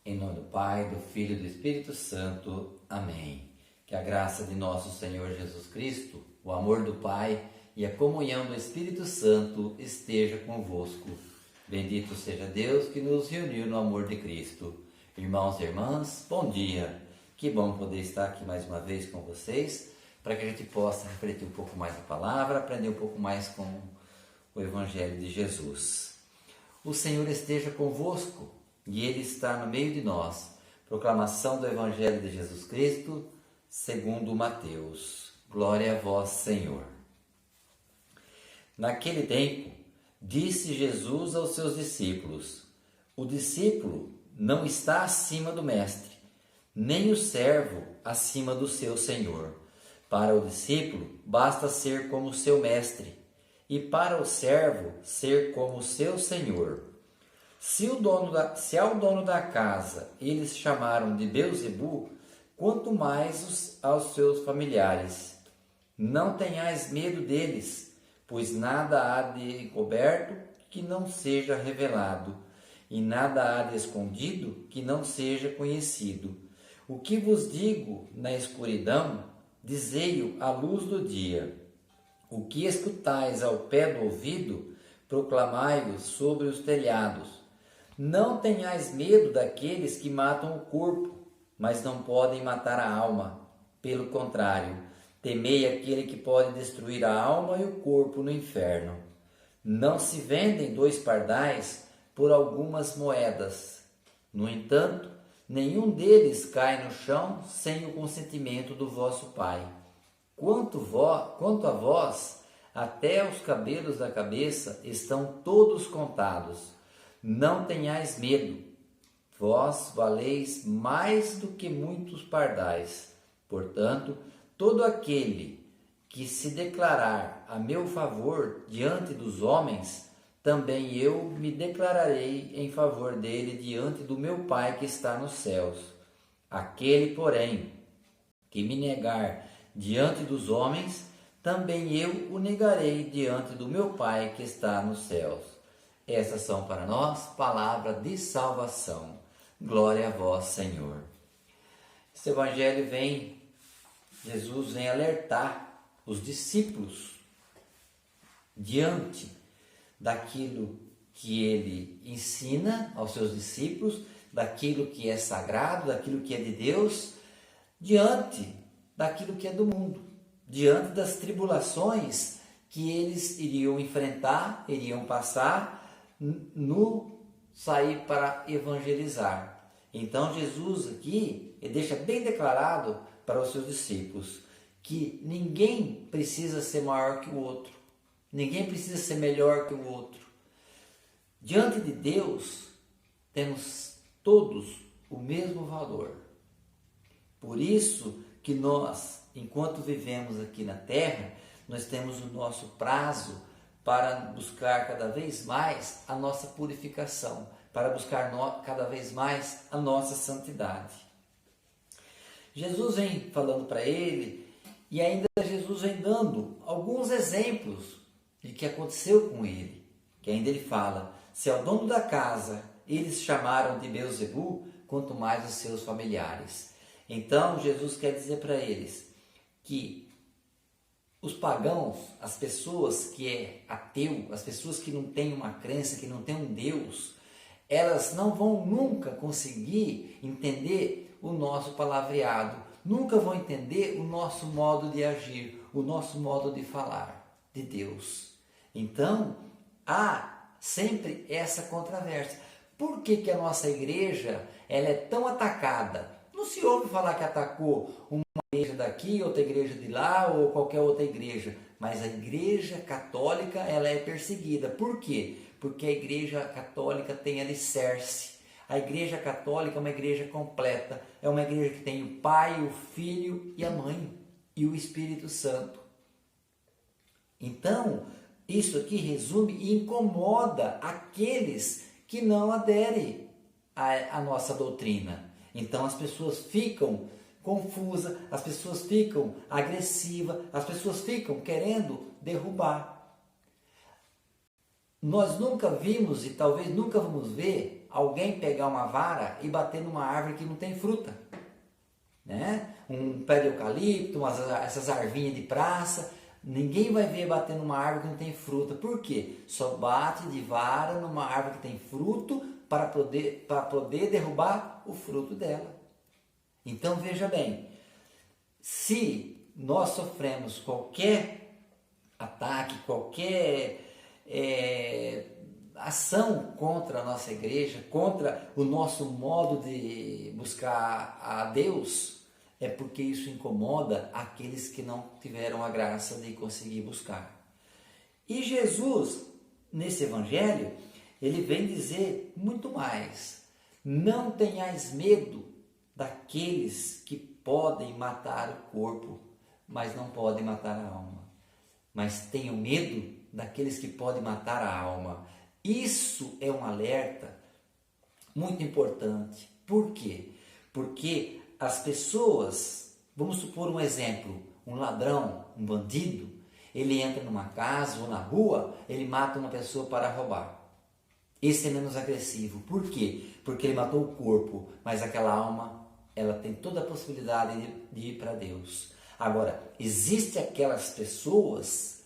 Em nome do Pai, do Filho e do Espírito Santo. Amém. Que a graça de nosso Senhor Jesus Cristo, o amor do Pai e a comunhão do Espírito Santo esteja convosco. Bendito seja Deus que nos reuniu no amor de Cristo. Irmãos e irmãs, bom dia. Que bom poder estar aqui mais uma vez com vocês, para que a gente possa refletir um pouco mais a palavra, aprender um pouco mais com o Evangelho de Jesus. O Senhor esteja convosco e Ele está no meio de nós. Proclamação do Evangelho de Jesus Cristo, segundo Mateus. Glória a vós, Senhor. Naquele tempo, disse Jesus aos seus discípulos: o discípulo não está acima do mestre, nem o servo acima do seu senhor. Para o discípulo, basta ser como seu mestre, e para o servo, ser como seu senhor. Se ao dono da casa eles chamaram de Beelzebu, quanto mais aos seus familiares. Não tenhais medo deles, pois nada há de encoberto que não seja revelado, e nada há de escondido que não seja conhecido. O que vos digo na escuridão, dizei-o à luz do dia. O que escutais ao pé do ouvido, proclamai-o sobre os telhados. Não tenhais medo daqueles que matam o corpo, mas não podem matar a alma. Pelo contrário, temei aquele que pode destruir a alma e o corpo no inferno. Não se vendem 2 pardais por algumas moedas. No entanto, nenhum deles cai no chão sem o consentimento do vosso Pai. Quanto a vós, até os cabelos da cabeça estão todos contados. Não tenhais medo, vós valeis mais do que muitos pardais. Portanto, todo aquele que se declarar a meu favor diante dos homens, também eu me declararei em favor dele diante do meu Pai que está nos céus. Aquele, porém, que me negar diante dos homens, também eu o negarei diante do meu Pai que está nos céus. Essas são para nós palavras de salvação. Glória a vós, Senhor. Esse Evangelho Jesus vem alertar os discípulos diante daquilo que ele ensina aos seus discípulos, daquilo que é sagrado, daquilo que é de Deus, diante daquilo que é do mundo, diante das tribulações que eles iriam enfrentar, iriam passar no sair para evangelizar. Então Jesus aqui deixa bem declarado para os seus discípulos que ninguém precisa ser maior que o outro, ninguém precisa ser melhor que o outro. Diante de Deus temos todos o mesmo valor. Por isso que nós, enquanto vivemos aqui na terra, nós temos o nosso prazo para buscar cada vez mais a nossa purificação, para buscar cada vez mais a nossa santidade. Jesus vem falando para ele, e ainda Jesus vem dando alguns exemplos de que aconteceu com ele, que ainda ele fala: se ao dono da casa eles chamaram de Beelzebu, quanto mais os seus familiares. Então Jesus quer dizer para eles que os pagãos, as pessoas que é ateu, as pessoas que não têm uma crença, que não têm um Deus, elas não vão nunca conseguir entender o nosso palavreado, nunca vão entender o nosso modo de agir, o nosso modo de falar de Deus. Então, há sempre essa controvérsia. Por que a nossa igreja ela é tão atacada? Não se ouve falar que atacou uma igreja daqui, outra igreja de lá ou qualquer outra igreja, mas a igreja católica ela é perseguida. Por quê? Porque a igreja católica tem alicerce. A igreja católica é uma igreja completa, é uma igreja que tem o Pai, o Filho e a Mãe e o Espírito Santo. Então, isso aqui resume e incomoda aqueles que não aderem à nossa doutrina. Então as pessoas ficam confusas, as pessoas ficam agressivas, as pessoas ficam querendo derrubar. Nós nunca vimos e talvez nunca vamos ver alguém pegar uma vara e bater numa árvore que não tem fruta, né? Um pé de eucalipto, essas arvinhas de praça, ninguém vai ver bater numa árvore que não tem fruta. Por quê? Só bate de vara numa árvore que tem fruto para poder derrubar o fruto dela. Então veja bem, se nós sofremos qualquer ataque, qualquer ação contra a nossa igreja, contra o nosso modo de buscar a Deus, é porque isso incomoda aqueles que não tiveram a graça de conseguir buscar. E Jesus, nesse evangelho, ele vem dizer muito mais. Não tenhais medo daqueles que podem matar o corpo, mas não podem matar a alma. Mas tenham medo daqueles que podem matar a alma. Isso é um alerta muito importante. Por quê? Porque as pessoas, vamos supor um exemplo, um ladrão, um bandido, ele entra numa casa ou na rua, ele mata uma pessoa para roubar. Esse é menos agressivo. Por quê? Porque ele matou o corpo, mas aquela alma, ela tem toda a possibilidade de ir para Deus. Agora, existe aquelas pessoas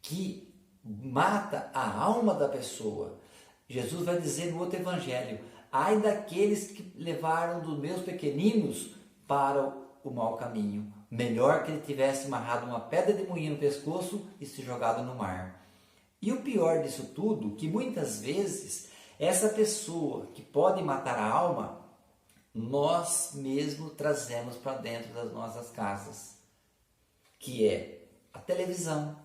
que mata a alma da pessoa. Jesus vai dizer no outro evangelho: ai daqueles que levaram dos meus pequeninos para o mau caminho. Melhor que ele tivesse amarrado uma pedra de moinho no pescoço e se jogado no mar. E o pior disso tudo, que muitas vezes essa pessoa que pode matar a alma, nós mesmos trazemos para dentro das nossas casas, que é a televisão,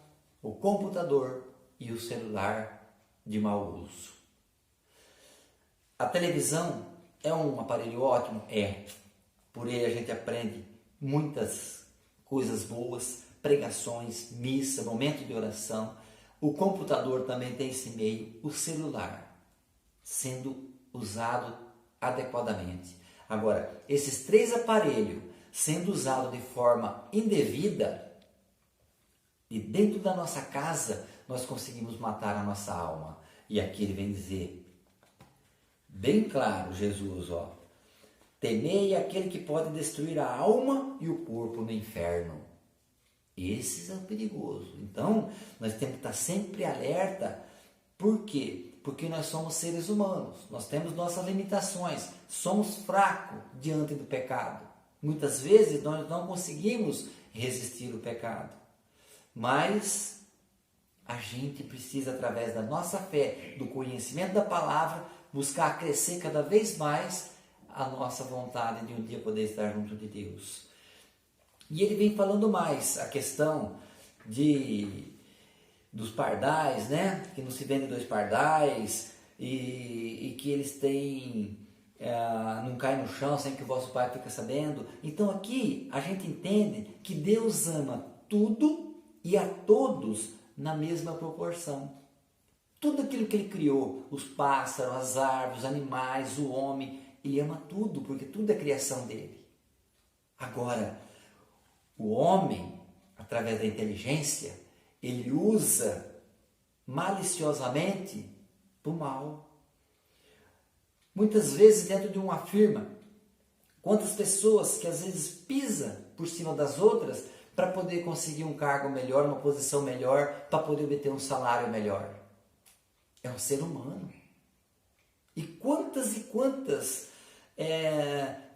o computador e o celular de mau uso. A televisão é um aparelho ótimo? É. Por ele a gente aprende muitas coisas boas, pregações, missa, momento de oração. O computador também tem esse meio, o celular, sendo usado adequadamente. Agora, esses três aparelhos sendo usados de forma indevida, e dentro da nossa casa nós conseguimos matar a nossa alma. E aqui ele vem dizer, bem claro, Jesus, temei aquele que pode destruir a alma e o corpo no inferno. Esse é o perigoso. Então, nós temos que estar sempre alerta. Por quê? Porque nós somos seres humanos, nós temos nossas limitações, somos fracos diante do pecado. Muitas vezes nós não conseguimos resistir ao pecado, mas a gente precisa, através da nossa fé, do conhecimento da palavra, buscar crescer cada vez mais a nossa vontade de um dia poder estar junto de Deus. E ele vem falando mais a questão dos pardais, né? Que não se vende dois pardais e que eles têm, não cai no chão sem que o vosso pai fique sabendo. Então aqui a gente entende que Deus ama tudo e a todos na mesma proporção. Tudo aquilo que ele criou, os pássaros, as árvores, os animais, o homem, ele ama tudo, porque tudo é criação dele. Agora, o homem, através da inteligência, ele usa maliciosamente para o mal. Muitas vezes dentro de uma firma, quantas pessoas que às vezes pisam por cima das outras para poder conseguir um cargo melhor, uma posição melhor, para poder obter um salário melhor. É um ser humano. E quantas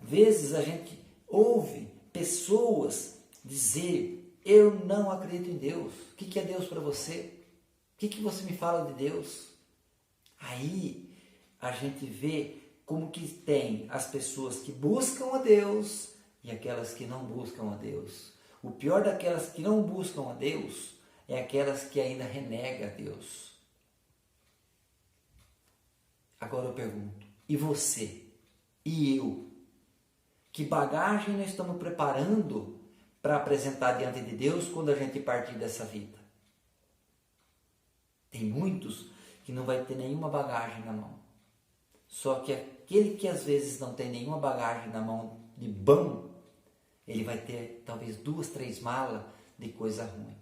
vezes a gente ouve pessoas dizer, eu não acredito em Deus. O que é Deus para você? O que você me fala de Deus? Aí a gente vê como que tem as pessoas que buscam a Deus e aquelas que não buscam a Deus. O pior daquelas que não buscam a Deus é aquelas que ainda renegam a Deus. Agora eu pergunto, e você? E eu? Que bagagem nós estamos preparando para apresentar diante de Deus quando a gente partir dessa vida? Tem muitos que não vai ter nenhuma bagagem na mão. Só que aquele que às vezes não tem nenhuma bagagem na mão de bom, ele vai ter talvez 2, 3 malas de coisa ruim.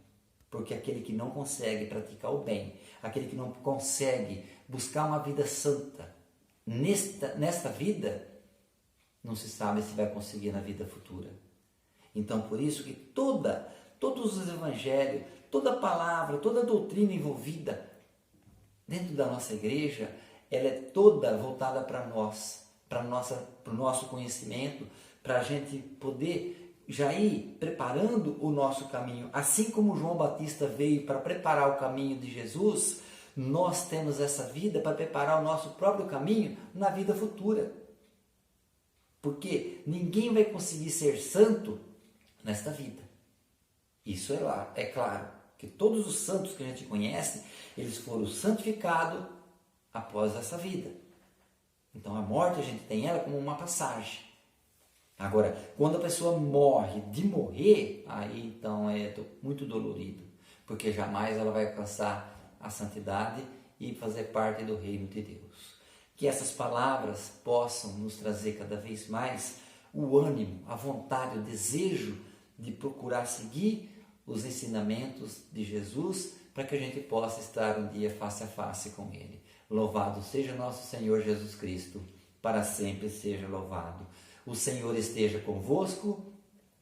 Porque aquele que não consegue praticar o bem, aquele que não consegue buscar uma vida santa nesta vida, não se sabe se vai conseguir na vida futura. Então, por isso que todos os evangelhos, toda palavra, toda doutrina envolvida dentro da nossa igreja, ela é toda voltada para nós, para o nosso conhecimento, para a gente poder já ir preparando o nosso caminho. Assim como João Batista veio para preparar o caminho de Jesus, nós temos essa vida para preparar o nosso próprio caminho na vida futura. Porque ninguém vai conseguir ser santo nesta vida. Isso é claro, que todos os santos que a gente conhece, eles foram santificados após essa vida. Então a morte a gente tem ela como uma passagem. Agora, quando a pessoa morre de morrer, aí então é muito dolorido, porque jamais ela vai alcançar a santidade e fazer parte do reino de Deus. Que essas palavras possam nos trazer cada vez mais o ânimo, a vontade, o desejo de procurar seguir os ensinamentos de Jesus, para que a gente possa estar um dia face a face com Ele. Louvado seja nosso Senhor Jesus Cristo, para sempre seja louvado. O Senhor esteja convosco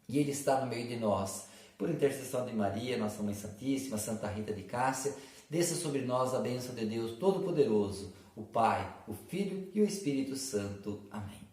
e Ele está no meio de nós. Por intercessão de Maria, nossa Mãe Santíssima, Santa Rita de Cássia, desça sobre nós a bênção de Deus Todo-Poderoso, o Pai, o Filho e o Espírito Santo. Amém.